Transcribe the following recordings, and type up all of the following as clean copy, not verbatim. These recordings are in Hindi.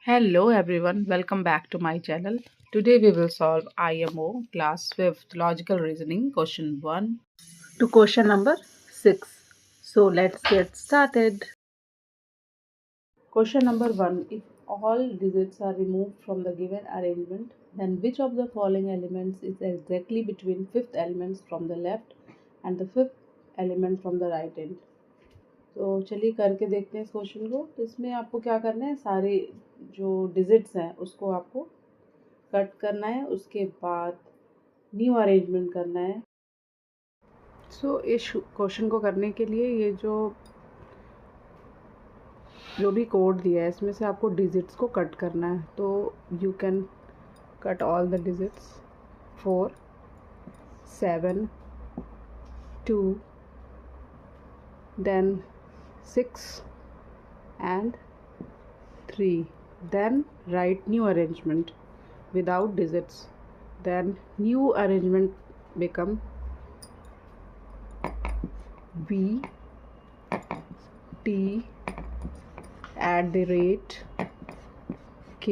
Hello everyone, welcome back to my channel. Today we will solve IMO class 5th logical reasoning question 1 to question number 6. So let's get started. Question number 1. If all digits are removed from the given arrangement, then which of the following elements is exactly between fifth elements from the left and the fifth element from the right end? तो चलिए करके देखते हैं इस क्वेश्चन को। तो इसमें आपको क्या करना है, सारे जो डिजिट्स हैं उसको आपको कट करना है, उसके बाद न्यू अरेंजमेंट करना है। सो इस क्वेश्चन को करने के लिए ये जो भी कोड दिया है इसमें से आपको डिजिट्स को कट करना है। तो you can cut all the digits 4 7 2 then 6 and 3, then write new arrangement without digits, then new arrangement become v t @k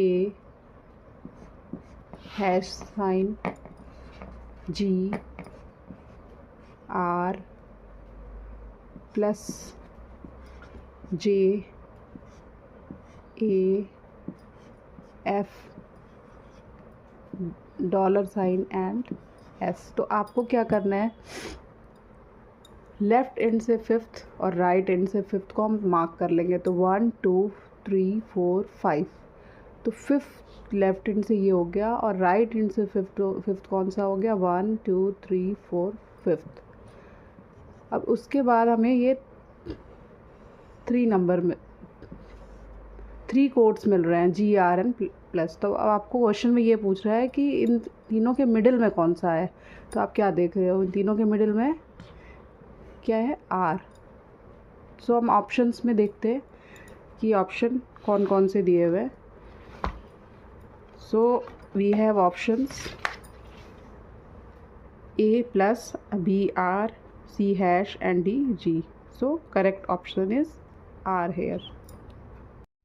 #sign g r plus j a f $sign and s। तो आपको क्या करना है, लेफ़्ट एंड से फिफ्थ और राइट एंड से फिफ्थ को हम मार्क कर लेंगे। तो 1 2 3 4 5, तो फिफ्थ लेफ़्ट एंड से ये हो गया और राइट एंड से फिफ्थ कौन सा हो गया, 1 2 3 4 फिफ्थ। अब उसके बाद हमें ये 3 नंबर में 3 कोड्स मिल रहे हैं GRN प्लस। तो अब आपको क्वेश्चन में ये पूछ रहा है कि इन तीनों के मिडिल में कौन सा है। तो आप क्या देख रहे हो, इन तीनों के मिडिल में क्या है, R। सो हम ऑप्शंस में देखते हैं कि ऑप्शन कौन कौन से दिए हुए हैं। So we have options A plus B R C hash and D G. So correct option is R here.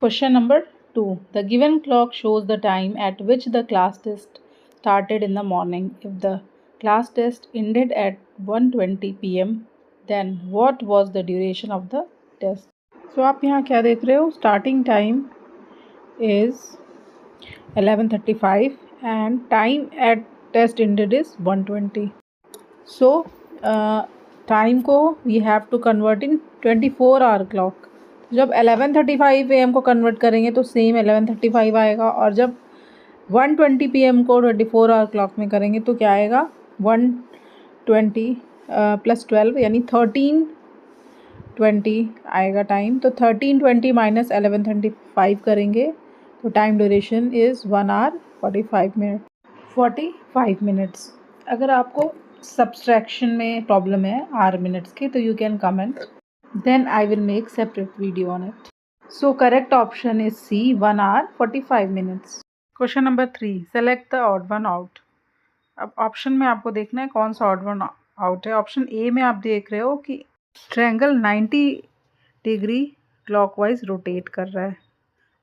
Question number 2. The given clock shows the time at which the class test started in the morning. If the class test ended at 1:20 p.m., then what was the duration of the test? So आप यहाँ क्या देख रहे हो, starting time is 11:35 and time at test ended is 1:20. So time को we have to convert in 24-hour clock. जब 11:35 AM को कन्वर्ट करेंगे तो सेम 11:35 आएगा, और जब 1:20 PM को 24-hour क्लॉक में करेंगे तो क्या आएगा, 120 + 12 यानी 13:20 आएगा टाइम। तो 13:20 - 11:35 करेंगे तो time duration is 1 hour 45 minutes. अगर आपको सब्सट्रैक्शन में प्रॉब्लम है R मिनट्स के, तो you can comment, then I will make separate video on it. So correct option is C, 1 hour 45 minutes. Question number 3. Select the odd one out. अब ऑप्शन में आपको देखना है कौन सा ऑड वन आउट है। ऑप्शन ए में आप देख रहे हो कि ट्रायंगल 90 डिग्री क्लॉकवाइज रोटेट कर रहा है,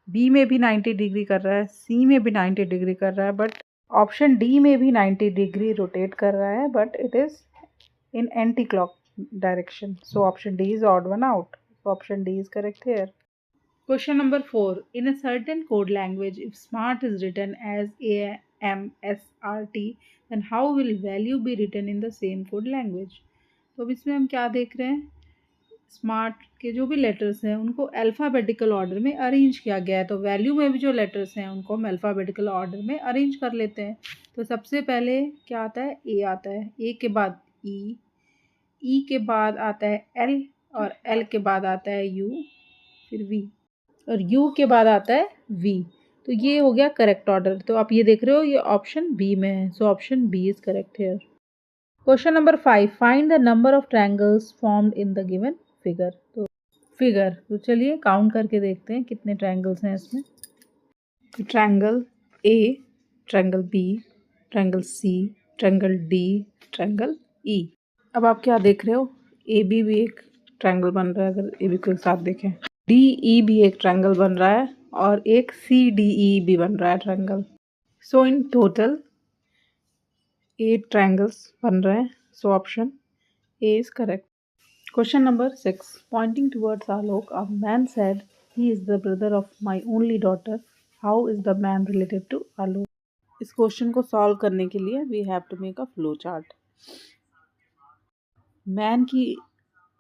बी में भी 90 डिग्री कर रहा है, सी में भी 90 डिग्री कर रहा है, बट ऑप्शन डी में भी 90 डिग्री रोटेट कर रहा है, but it is in anti clock direction. So option D is odd one out. So option D is correct here. Question number 4. In a certain code language, if smart is written as AMSRT, then how will value be written in the same code language? तो अब इसमें हम क्या देख रहे हैं, स्मार्ट के जो भी लेटर्स हैं उनको अल्फ़ाबेटिकल ऑर्डर में अरेंज किया गया है। तो वैल्यू में भी जो लेटर्स हैं उनको हम अल्फ़ाबेटिकल ऑर्डर में अरेंज कर लेते हैं। तो सबसे पहले क्या आता है, ए आता है, ए के बाद ई के बाद आता है एल, और एल के बाद आता है यू, फिर वी, और यू के बाद आता है वी। तो ये हो गया करेक्ट ऑर्डर। तो आप ये देख रहे हो ये ऑप्शन बी में है। So option B is correct here. Question number 5. Find the number of triangles formed in the given figure. तो चलिए काउंट करके देखते हैं कितने ट्रायंगल्स हैं इसमें। Triangle A, triangle B, triangle C, triangle D, triangle E. अब आप क्या देख रहे हो, ए बी भी एक ट्रायंगल बन रहा है, अगर ए बी को एक साथ देखें, डी ई भी एक ट्रायंगल बन रहा है, और एक CDE भी बन रहा है triangle. So in total 8 triangles बन रहे हैं। सो option A is correct. Question number 6. Pointing towards Alok, a man said, "He is the brother of my only daughter." How is the man related to Alok? इस क्वेश्चन को सॉल्व करने के लिए we have to make a flow chart. Man की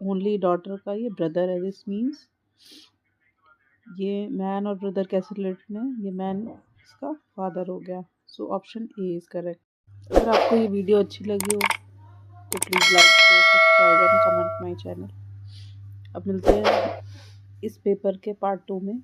ओनली डॉटर का ये ब्रदर है, दिस मीन्स ये मैन और ब्रदर कैसे रिलेटेड हैं, ये मैन इसका फादर हो गया। So option A is correct. अगर आपको ये वीडियो अच्छी लगी हो तो please like share subscribe and comment my channel. अब मिलते हैं इस पेपर के पार्ट 2 में।